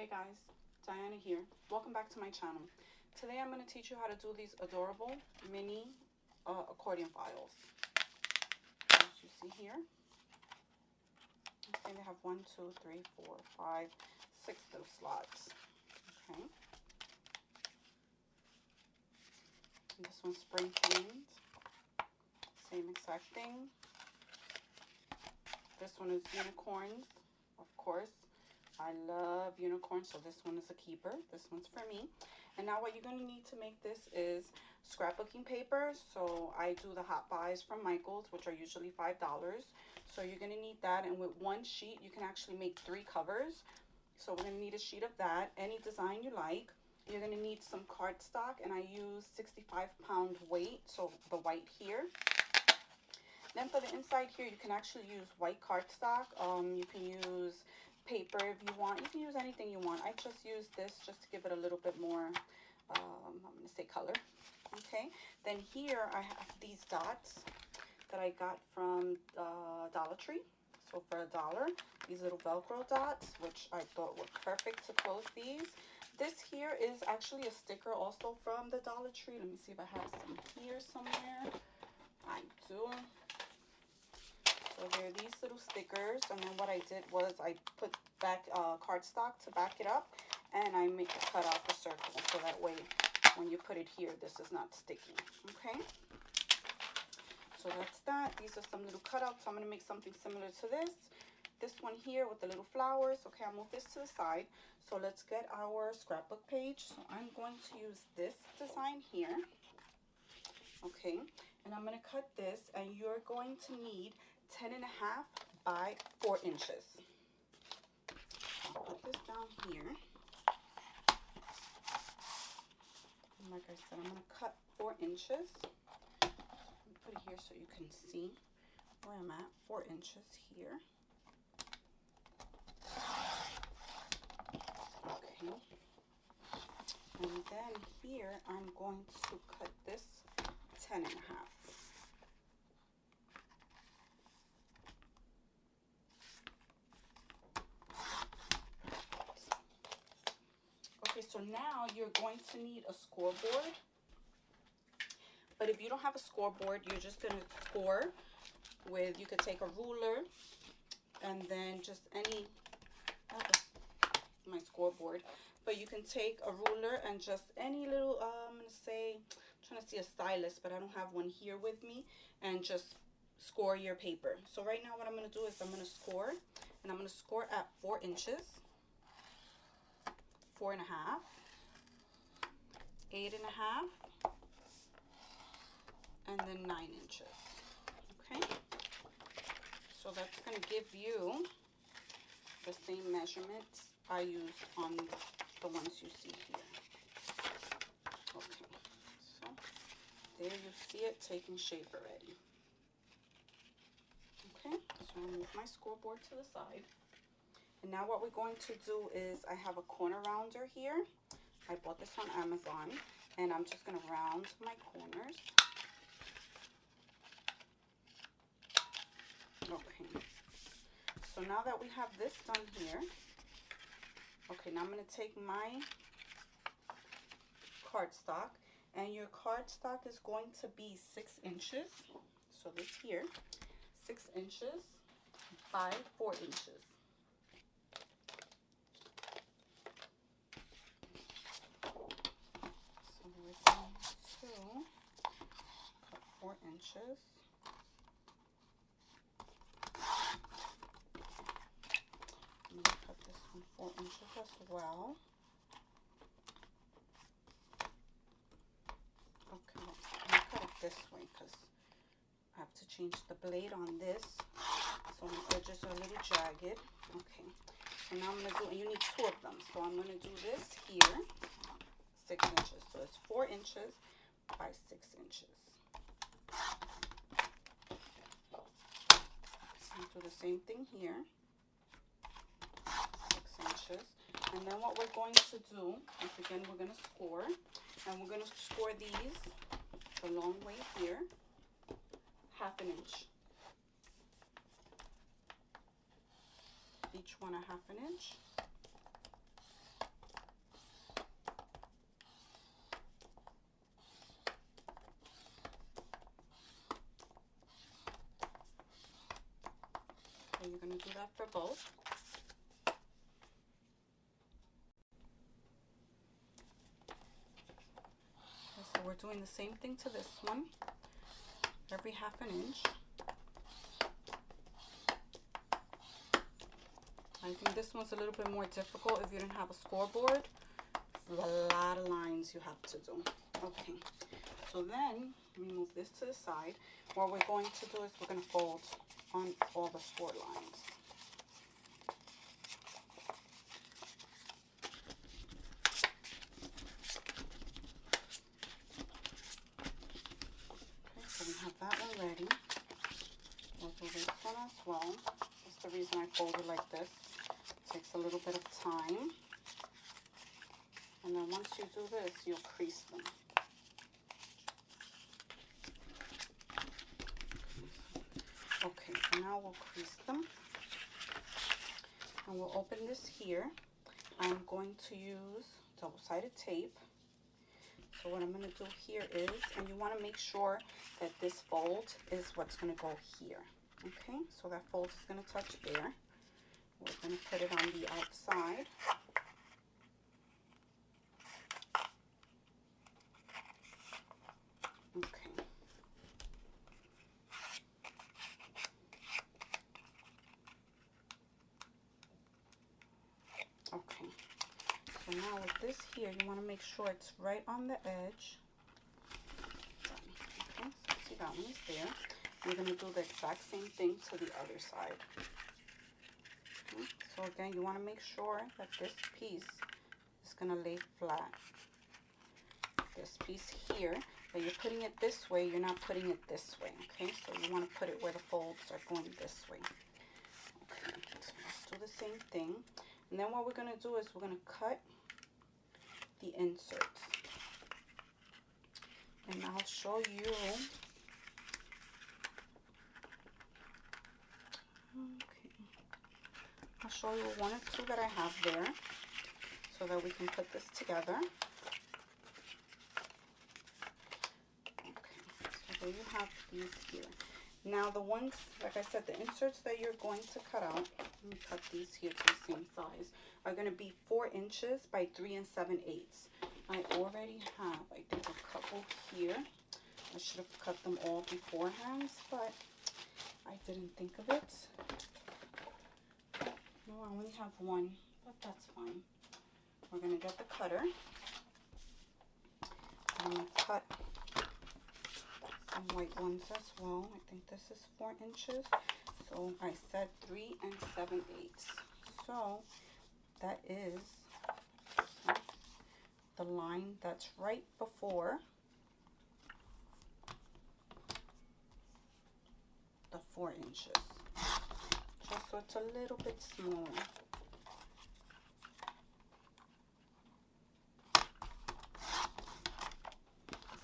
Hey guys, Diana here. Welcome back to my channel. Today I'm going to teach you how to do these adorable mini accordion files. As you see here. Okay, they have 1, 2, 3, 4, 5, 6 little slots. Okay. And this one's spring cleaned. Same exact thing. This one is unicorns, of course. I love unicorns, so this one is a keeper. This one's for me. And now what you're going to need to make this is scrapbooking paper. So I do the hot buys from Michael's, which are usually $5. So you're going to need that. And with one sheet, you can actually make 3 covers. So we're going to need a sheet of that, any design you like. You're going to need some cardstock, and I use 65-pound weight, so the white here. Then for the inside here, you can actually use white cardstock. You can use paper if you want. You can use anything you want. I just use this just to give it a little bit more, I'm going to say color. Okay. Then here I have these dots that I got from Dollar Tree. So for $1, these little Velcro dots, which I thought were perfect to close these. This here is actually a sticker also from the Dollar Tree. Let me see if I have some here somewhere. I do. So there are these little stickers, and then what I did was I put back cardstock to back it up, and I cut out the circle, so that way when you put it here, this is not sticky. Okay, so that's that. These are some little cutouts. So I'm going to make something similar to this. This one here with the little flowers. Okay, I'll move this to the side. So let's get our scrapbook page. So I'm going to use this design here. Okay, and I'm going to cut this, and you're going to need 10.5 by 4 inches. I'll put this down here. And like I said, I'm going to cut 4 inches. So I'm going to put it here so you can see where I'm at. 4 inches here. Okay. And then here I'm going to cut this 10.5. Okay, so now you're going to need a scoreboard. But if you don't have a scoreboard, you're just going to score with, you could take a ruler and then just any, my scoreboard. But you can take a ruler and just any little, I'm going to say, I'm trying to see a stylus, but I don't have one here with me, and just score your paper. So right now what I'm going to do is I'm going to score, and I'm going to score at 4 inches. 4.5, 8.5, and then 9 inches. Okay, so that's going to give you the same measurements I used on the ones you see here. Okay, so there you see it taking shape already. Okay, so I'll move my scoreboard to the side. And now what we're going to do is, I have a corner rounder here. I bought this on Amazon, and I'm just going to round my corners. Okay. So now that we have this done here, okay, now I'm going to take my cardstock, and your cardstock is going to be 6 inches. So this here, 6 inches by 4 inches. Cut 4 inches. I'm going to cut this one 4 inches as well. Okay, I'm going to cut it this way because I have to change the blade on this. So the edges are a little jagged. Okay, so now I'm going to do, and you need 2 of them. So I'm going to do this here, 6 inches. So it's 4 inches by 6 inches. And do the same thing here, 6 inches. And then what we're going to do is, again, we're going to score, and we're going to score these the long way here, 1/2 inch. Each one 1/2 inch. that for both. Okay, so we're doing the same thing to this one, every half an inch. I think this one's a little bit more difficult if you don't have a scoreboard. There's a lot of lines you have to do. Okay, so then let me move this to the side. What we're going to do is we're going to fold on all the 4 lines. Okay, so we have that one ready. We'll do this one as well. That's the reason I fold it like this. It takes a little bit of time. And then once you do this, you'll crease them. Okay, so now we'll crease them. And we'll open this here. I'm going to use double-sided tape. So what I'm going to do here is, and you want to make sure that this fold is what's going to go here. Okay, so that fold is going to touch there. We're going to put it on the outside. Okay. Okay. So now with this here, you want to make sure it's right on the edge. Okay, so see that one is there. You're going to do the exact same thing to the other side. Okay. So again, you want to make sure that this piece is going to lay flat. This piece here, that you're putting it this way, you're not putting it this way. Okay, so you want to put it where the folds are going this way. Okay, so let's do the same thing. And then what we're going to do is we're going to cut the inserts. And I'll show you. Okay. I'll show you 1 or 2 that I have there so that we can put this together. Okay, so there you have these here. Now the ones, like I said, the inserts that you're going to cut out, let me cut these here to the same size, are going to be 4 inches by 3 7/8. I already have, I think, a couple here. I should have cut them all beforehand, but I didn't think of it. No, I only have 1, but that's fine. We're going to get the cutter. I'm going to cut some white ones as well. I think this is 4 inches. So I said 3 7/8. So that is the line that's right before the 4 inches. Just so it's a little bit smaller.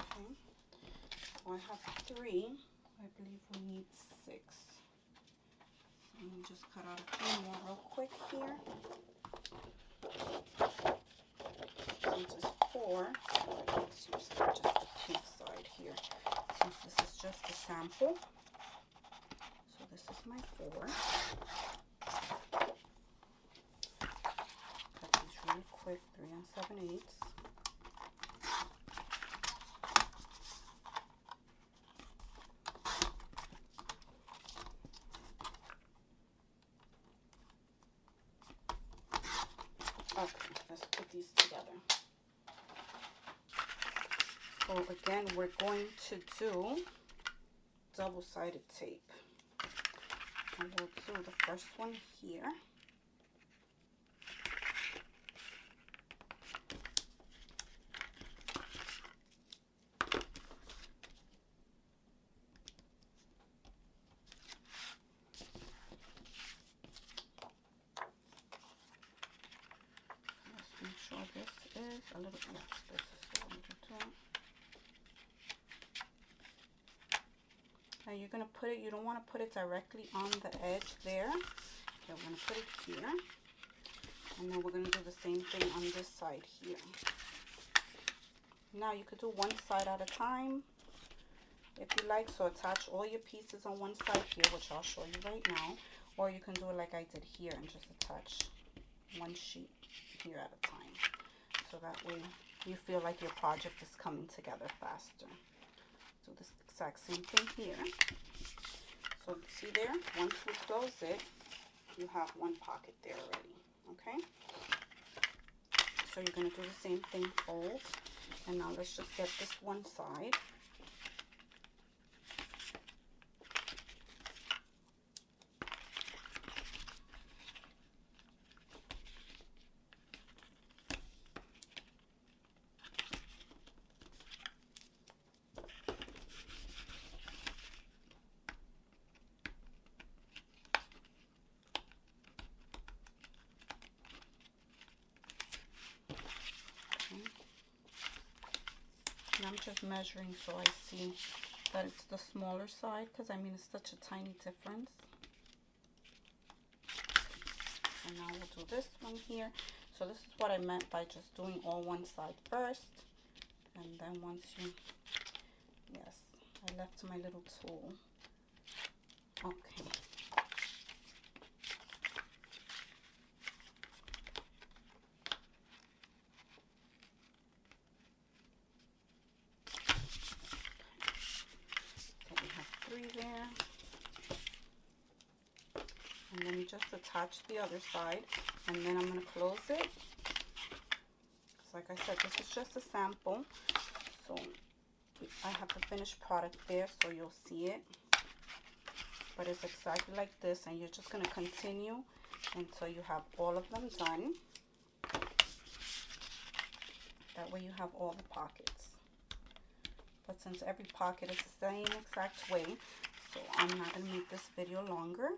Okay. So I have 3. I believe we need 6. So let me just cut out a few more real quick here. Since it's 4, so let's use just the pink side here. Since this is just a sample. So this is my 4. Cut these really quick, 3 7/8. Okay, let's put these together. So again, we're going to do double-sided tape. And we'll do the first one here. Let's make sure this is a little, yes, this is the one to do. Now you're going to put it, you don't want to put it directly on the edge there. Okay, we're going to put it here. And then we're going to do the same thing on this side here. Now you could do one side at a time if you like. So attach all your pieces on one side here, which I'll show you right now. or you can do it like I did here and just attach one sheet here at a time. So that way you feel like your project is coming together faster. Do this exact same thing here. So see there, once we close it, you have one pocket there already, okay? So you're going to do the same thing, fold, and now let's just get this one side. And I'm just measuring so I see that it's the smaller side, because I mean it's such a tiny difference. So now we'll do this one here. So this is what I meant by just doing all one side first, and then once you, yes, I left my little tool. Okay. There, and then you just attach the other side, and then I'm going to close it. So like I said, this is just a sample, so I have the finished product there so you'll see it, but it's exactly like this, and you're just going to continue until you have all of them done. That way you have all the pockets. But since every pocket is the same exact way, so I'm not going to make this video longer.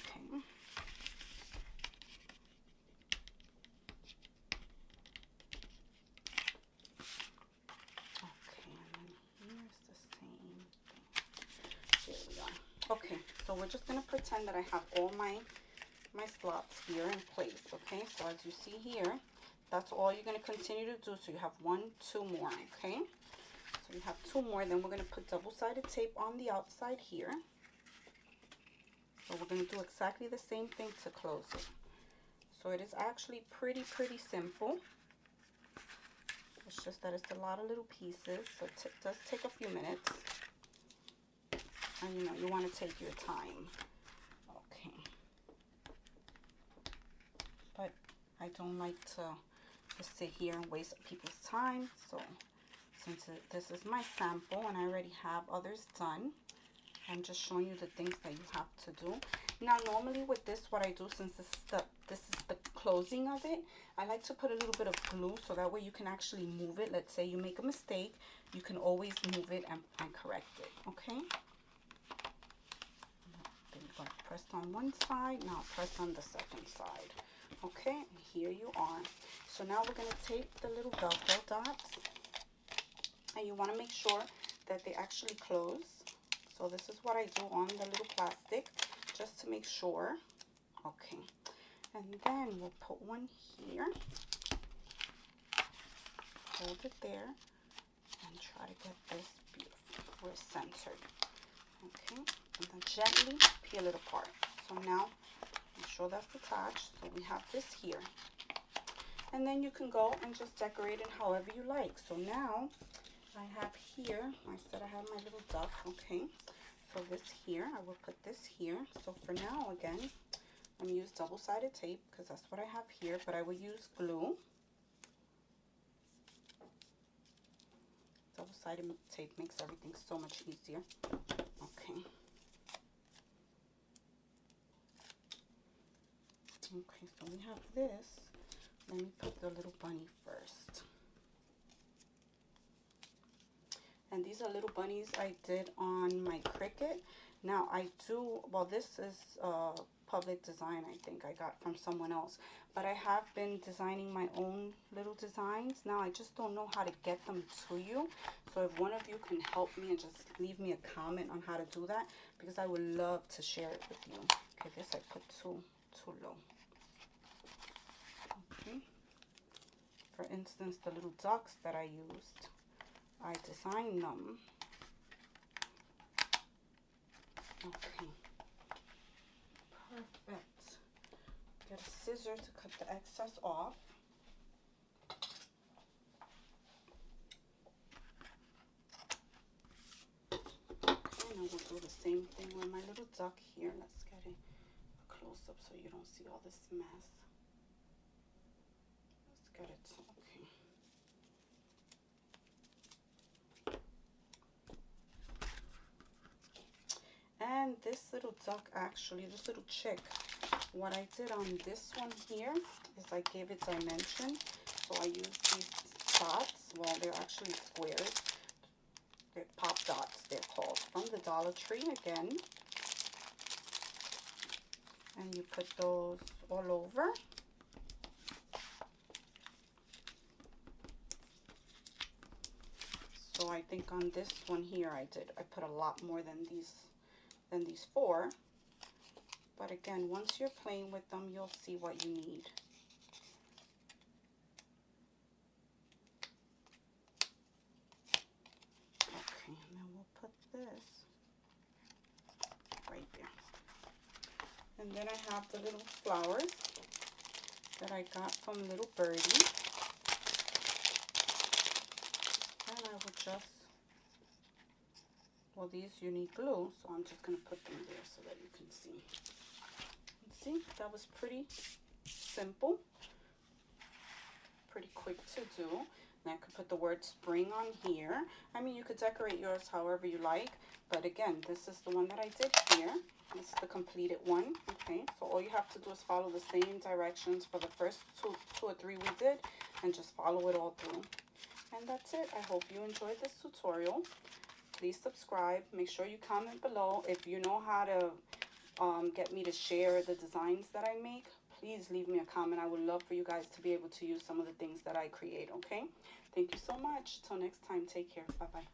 Okay. Okay, and then here's the same thing. There we are. Okay, so we're just going to pretend that I have all my slots here in place. Okay, so as you see here, that's all you're going to continue to do. So you have 1, 2 more, okay? So you have 2 more. Then we're going to put double-sided tape on the outside here. So we're going to do exactly the same thing to close it. So it is actually pretty simple. It's just that it's a lot of little pieces, so it does take a few minutes. And you know, you want to take your time. Okay. But I don't like to sit here and waste people's time, so since this is my sample and I already have others done, I'm just showing you the things that you have to do. Now normally with this, what I do, since this is the closing of it, I like to put a little bit of glue so that way you can actually move it. Let's say you make a mistake, you can always move it and correct it, okay? Then you're going to press on one side, now press on the second side. Okay, and here you are. So now we're going to take the little Velcro dots, and you want to make sure that they actually close. So this is what I do on the little plastic, just to make sure. Okay, and then we'll put one here, hold it there, and try to get this beautiful where it's centered. Okay, and then gently peel it apart. So now I'm sure that's attached. So we have this here. And then you can go and just decorate it however you like. So now I have here, I said I have my little duck, okay? So this here, I will put this here. So for now, again, I'm going to use double-sided tape because that's what I have here, but I will use glue. Double-sided tape makes everything so much easier. Okay. Okay, so we have this. Let me put the little bunny first. And these are little bunnies I did on my Cricut. Now I do, well, this is public design, I think I got from someone else. But I have been designing my own little designs. Now I just don't know how to get them to you. So if one of you can help me and just leave me a comment on how to do that, because I would love to share it with you. Okay, this I put too low. Okay. For instance, the little ducks that I used, I designed them. Okay. scissors to cut the excess off. And I will do the same thing with my little duck here. Let's get a close up so you don't see all this mess. Let's get it, okay. And this little duck, actually, this little chick, what I did on this one here is I gave it dimension. So I used these dots. Well, they're actually squares. They're pop dots, they're called, from the Dollar Tree again. And you put those all over. So I think on this one here I put a lot more than these 4. But again, once you're playing with them, you'll see what you need. Okay, and then we'll put this right there. And then I have the little flowers that I got from Little Birdie. And I will just, well, these you need glue, so I'm just going to put them there so that you can see. See, that was pretty simple, pretty quick to do. And I could put the word spring on here. I mean, you could decorate yours however you like, but again, this is the one that I did here. This is the completed one. Okay, so all you have to do is follow the same directions for the first two or three we did, and just follow it all through. And that's it. I hope you enjoyed this tutorial. Please subscribe. Make sure you comment below. If you know how to get me to share the designs that I make, please leave me a comment. I would love for you guys to be able to use some of the things that I create, okay? Thank you so much. Till next time, take care. Bye-bye.